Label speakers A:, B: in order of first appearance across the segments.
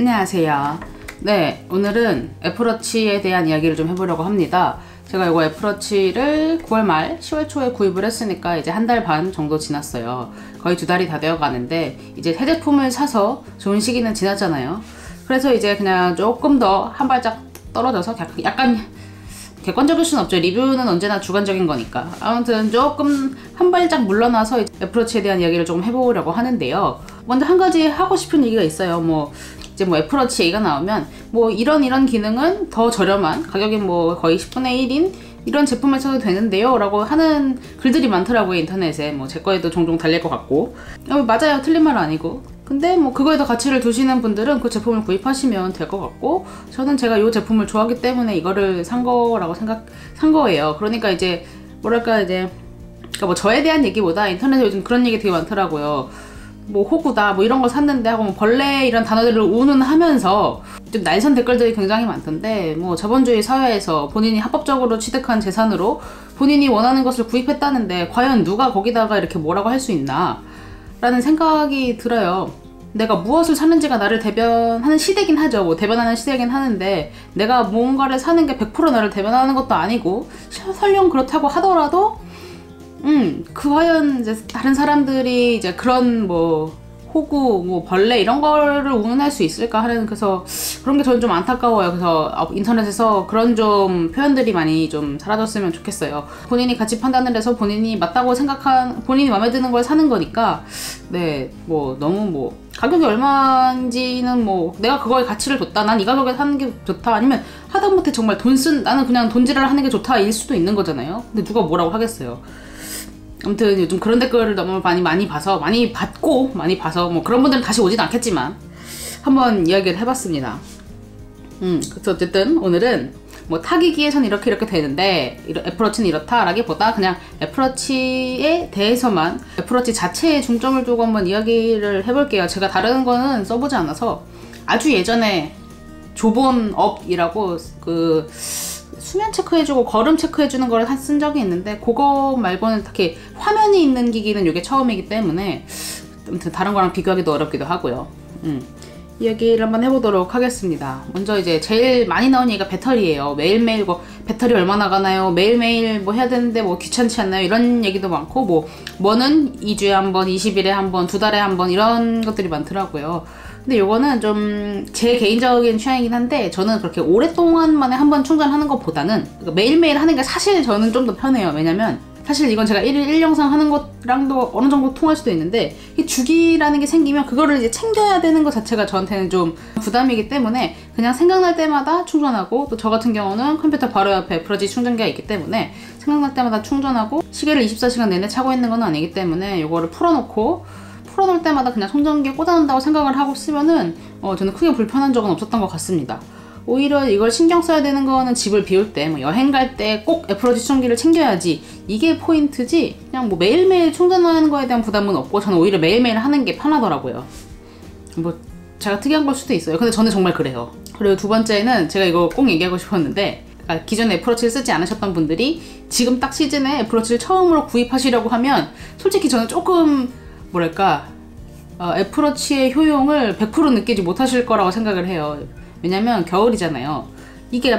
A: 안녕하세요. 네, 오늘은 애플워치에 대한 이야기를 좀 해보려고 합니다. 제가 이거 애플워치를 9월 말 10월 초에 구입을 했으니까 이제 한 달 반 정도 지났어요. 거의 2달이 다 되어 가는데 이제 새 제품을 사서 좋은 시기는 지났잖아요. 그래서 이제 그냥 조금 더 한 발짝 떨어져서 약간 객관적일 순 없죠. 리뷰는 언제나 주관적인 거니까. 아무튼 조금 한 발짝 물러나서 애플워치에 대한 이야기를 조금 해보려고 하는데요. 먼저 한 가지 하고 싶은 얘기가 있어요. 이제 애플워치 얘기가 나오면 이런 기능은 더 저렴한 가격이 거의 10분의 1인 이런 제품을 써도 되는데요 라고 하는 글들이 많더라고요, 인터넷에. 제 거에도 종종 달릴 것 같고. 맞아요, 틀린 말 아니고. 근데 그거에 더 가치를 두시는 분들은 그 제품을 구입하시면 될 것 같고, 저는 제가 이 제품을 좋아하기 때문에 이거를 산 거예요. 그러니까 이제 저에 대한 얘기보다 인터넷에 요즘 그런 얘기 되게 많더라고요. 호구다 이런 거 샀는데 하고 벌레 이런 단어들을 운운하면서 좀 날선 댓글들이 굉장히 많던데, 자본주의 사회에서 본인이 합법적으로 취득한 재산으로 본인이 원하는 것을 구입했다는데 과연 누가 거기다가 이렇게 뭐라고 할 수 있나 라는 생각이 들어요. 내가 무엇을 사는지가 나를 대변하는 시대긴 하죠. 대변하는 시대긴 하는데 내가 뭔가를 사는 게 100% 나를 대변하는 것도 아니고, 설령 그렇다고 하더라도 과연 이제 다른 사람들이 이제 그런 호구, 벌레 이런 거를 운운할 수 있을까 하는, 그래서 그런 게 저는 좀 안타까워요. 그래서 인터넷에서 그런 좀 표현들이 많이 좀 사라졌으면 좋겠어요. 본인이 가치 판단을 해서 본인이 맞다고 생각한, 본인이 마음에 드는 걸 사는 거니까, 네, 너무 가격이 얼마인지는 내가 그거에 가치를 뒀다, 난 이 가격에 사는 게 좋다, 아니면 하다못해 정말 나는 그냥 돈질을 하는 게 좋다 일 수도 있는 거잖아요. 근데 누가 뭐라고 하겠어요. 아무튼 요즘 그런 댓글을 너무 많이 봐서 그런 분들은 다시 오진 않겠지만 한번 이야기를 해봤습니다. 그래서 어쨌든 오늘은 타기기에선 이렇게 되는데 애플워치는 이렇다라기보다 그냥 애플워치에 대해서만, 애플워치 자체에 중점을 두고 한번 이야기를 해볼게요. 제가 다른 거는 써보지 않아서, 아주 예전에 조본업이라고 수면 체크해주고 걸음 체크해주는 걸 쓴 적이 있는데, 그거 말고는 딱히 화면이 있는 기기는 이게 처음이기 때문에 아무튼 다른 거랑 비교하기도 어렵기도 하고요. 이야기를 한번 해보도록 하겠습니다. 먼저 이제 제일 많이 나온 얘기가 배터리예요. 매일매일 배터리 얼마 나가나요? 매일매일 해야 되는데 귀찮지 않나요? 이런 얘기도 많고, 뭐는 2주에 한 번, 20일에 한 번, 2달에 한 번 이런 것들이 많더라고요. 근데 요거는 좀 제 개인적인 취향이긴 한데, 저는 그렇게 오랫동안만에 한 번 충전하는 것보다는 매일매일 하는 게 사실 저는 좀 더 편해요. 왜냐면 사실 이건 제가 1일 1영상 하는 것랑도 어느 정도 통할 수도 있는데, 이 주기라는 게 생기면 그거를 이제 챙겨야 되는 것 자체가 저한테는 좀 부담이기 때문에 그냥 생각날 때마다 충전하고, 또 저 같은 경우는 컴퓨터 바로 옆에 애플워치 충전기가 있기 때문에 생각날 때마다 충전하고, 시계를 24시간 내내 차고 있는 건 아니기 때문에 이거를 풀어놓을 때마다 그냥 충전기에 꽂아놓는다고 생각을 하고 쓰면은 저는 크게 불편한 적은 없었던 것 같습니다. 오히려 이걸 신경 써야 되는 거는 집을 비울 때, 여행 갈 때 꼭 애플워치 충전기를 챙겨야지, 이게 포인트지, 그냥 매일매일 충전하는 거에 대한 부담은 없고, 저는 오히려 매일매일 하는 게 편하더라고요. 제가 특이한 걸 수도 있어요. 근데 저는 정말 그래요. 그리고 두 번째는 제가 이거 꼭 얘기하고 싶었는데, 기존에 애플워치를 쓰지 않으셨던 분들이 지금 딱 시즌에 애플워치를 처음으로 구입하시려고 하면 솔직히 저는 조금 애플워치의 효용을 100% 느끼지 못하실 거라고 생각을 해요. 왜냐면 겨울이잖아요. 이렇게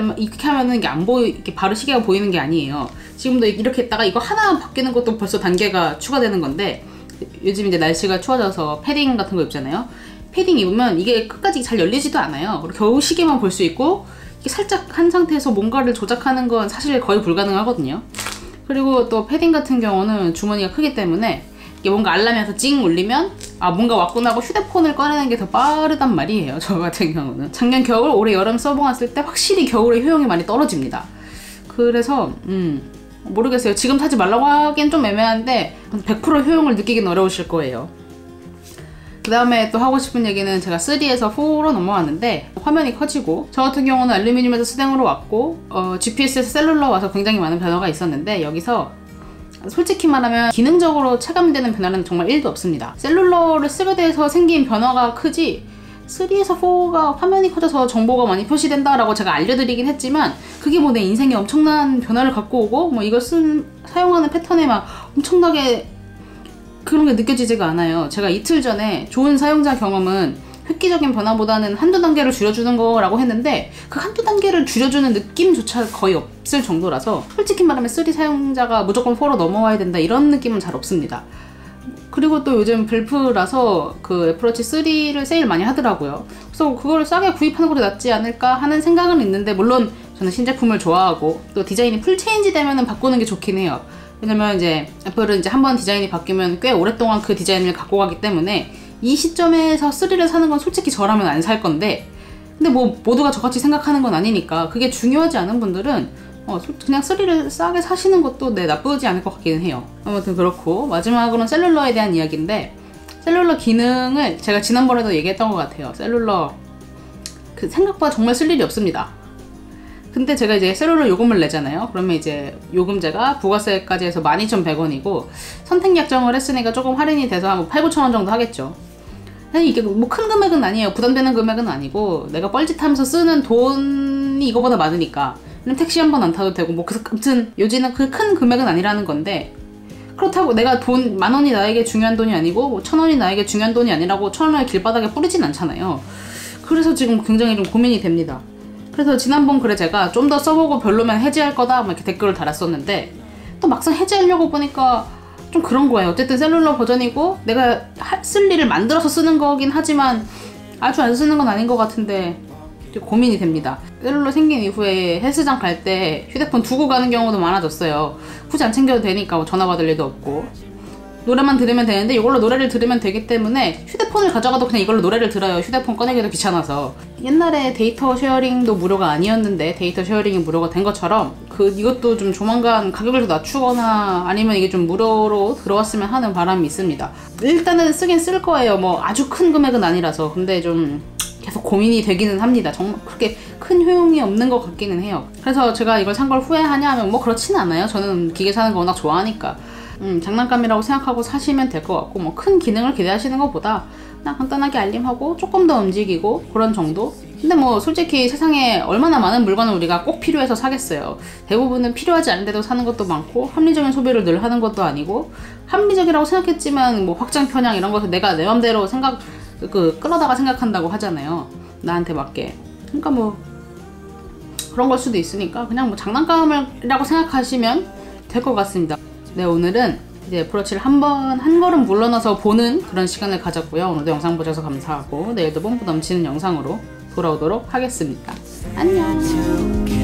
A: 하면은 이게 바로 시계가 보이는 게 아니에요. 지금도 이렇게 했다가 이거 하나 바뀌는 것도 벌써 단계가 추가되는 건데, 요즘 이제 날씨가 추워져서 패딩 같은 거 입잖아요. 패딩 입으면 이게 끝까지 잘 열리지도 않아요. 그리고 겨우 시계만 볼 수 있고, 이게 살짝 한 상태에서 뭔가를 조작하는 건 사실 거의 불가능하거든요. 그리고 또 패딩 같은 경우는 주머니가 크기 때문에 이게 뭔가 알람이 와서 찡 울리면 뭔가 왔구나 하고 휴대폰을 꺼내는 게 더 빠르단 말이에요. 저 같은 경우는 작년 겨울, 올해 여름 써보았을 때 확실히 겨울에 효용이 많이 떨어집니다. 그래서 모르겠어요. 지금 사지 말라고 하기엔 좀 애매한데 100% 효용을 느끼긴 어려우실 거예요. 그 다음에 또 하고 싶은 얘기는, 제가 3에서 4로 넘어왔는데 화면이 커지고, 저 같은 경우는 알루미늄에서 스댕으로 왔고, GPS에서 셀룰러 와서 굉장히 많은 변화가 있었는데, 여기서 솔직히 말하면 기능적으로 체감되는 변화는 정말 1도 없습니다. 셀룰러를 쓰게 돼서 생긴 변화가 크지, 3에서 4가 화면이 커져서 정보가 많이 표시된다라고 제가 알려드리긴 했지만, 그게 내 인생에 엄청난 변화를 갖고 오고 이걸 사용하는 패턴에 엄청나게 그런 게 느껴지지가 않아요. 제가 이틀 전에 좋은 사용자 경험은 획기적인 변화보다는 한두 단계를 줄여주는 거라고 했는데 그 한두 단계를 줄여주는 느낌조차 거의 없을 정도라서 솔직히 말하면 3 사용자가 무조건 4로 넘어와야 된다 이런 느낌은 잘 없습니다. 그리고 또 요즘 벨프라서 그 애플워치 3를 세일 많이 하더라고요. 그래서 그거를 싸게 구입하는 것도 낫지 않을까 하는 생각은 있는데, 물론 저는 신제품을 좋아하고 또 디자인이 풀 체인지 되면은 바꾸는 게 좋긴 해요. 왜냐면 이제 애플은 이제 한번 디자인이 바뀌면 꽤 오랫동안 그 디자인을 갖고 가기 때문에 이 시점에서 3를 사는 건 솔직히 저라면 안 살 건데, 근데 뭐 모두가 저같이 생각하는 건 아니니까 그게 중요하지 않은 분들은 그냥 3를 싸게 사시는 것도 나쁘지 않을 것 같기는 해요. 아무튼 그렇고, 마지막으로는 셀룰러에 대한 이야기인데, 셀룰러 기능을 제가 지난번에도 얘기했던 것 같아요. 셀룰러 그 생각보다 정말 쓸 일이 없습니다. 근데 제가 이제 셀룰러 요금을 내잖아요. 그러면 이제 요금제가 부가세까지 해서 12,100원이고 선택 약정을 했으니까 조금 할인이 돼서 한 8,000~9,000원 정도 하겠죠. 이게 뭐 큰 금액은 아니에요. 부담되는 금액은 아니고 내가 뻘짓하면서 쓰는 돈이 이거보다 많으니까 택시 한 번 안 타도 되고, 뭐 아무튼 요지는 그 큰 금액은 아니라는 건데, 그렇다고 내가 돈 10,000원이 나에게 중요한 돈이 아니고 뭐 1,000원이 나에게 중요한 돈이 아니라고 1,000원을 길바닥에 뿌리진 않잖아요. 그래서 지금 굉장히 좀 고민이 됩니다. 그래서 지난번 글에 제가 좀 더 써보고 별로면 해지할 거다 막 이렇게 댓글을 달았었는데, 또 막상 해지하려고 보니까 좀 그런 거예요. 어쨌든 셀룰러 버전이고 내가 쓸 일을 만들어서 쓰는 거긴 하지만 아주 안 쓰는 건 아닌 것 같은데 고민이 됩니다. 셀룰러 생긴 이후에 헬스장 갈 때 휴대폰 두고 가는 경우도 많아졌어요. 굳이 안 챙겨도 되니까 뭐 전화 받을 일도 없고 노래만 들으면 되는데 이걸로 노래를 들으면 되기 때문에 휴대폰을 가져가도 그냥 이걸로 노래를 들어요. 휴대폰 꺼내기도 귀찮아서. 옛날에 데이터 쉐어링도 무료가 아니었는데 데이터 쉐어링이 무료가 된 것처럼 이것도 좀 조만간 가격을 더 낮추거나 아니면 이게 좀 무료로 들어왔으면 하는 바람이 있습니다. 일단은 쓰긴 쓸 거예요. 뭐 아주 큰 금액은 아니라서. 근데 좀 계속 고민이 되기는 합니다. 정말 그렇게 큰 효용이 없는 것 같기는 해요. 그래서 제가 이걸 산 걸 후회하냐 하면 뭐 그렇지는 않아요. 저는 기계 사는 거 워낙 좋아하니까. 장난감이라고 생각하고 사시면 될 것 같고, 뭐 큰 기능을 기대하시는 것보다 그냥 간단하게 알림하고 조금 더 움직이고 그런 정도? 근데 뭐 솔직히 세상에 얼마나 많은 물건을 우리가 꼭 필요해서 사겠어요. 대부분은 필요하지 않은데도 사는 것도 많고 합리적인 소비를 늘 하는 것도 아니고, 합리적이라고 생각했지만 뭐 확장 편향 이런 것을 내가 내 맘대로 끌어다가 생각한다고 하잖아요. 나한테 맞게. 그러니까 뭐 그런 걸 수도 있으니까 그냥 뭐 장난감이라고 생각하시면 될 것 같습니다. 네, 오늘은 이제 애플워치를 한 걸음 물러나서 보는 그런 시간을 가졌고요. 오늘도 영상 보셔서 감사하고 내일도 뽐뿌 넘치는 영상으로 돌아오도록 하겠습니다. 안녕.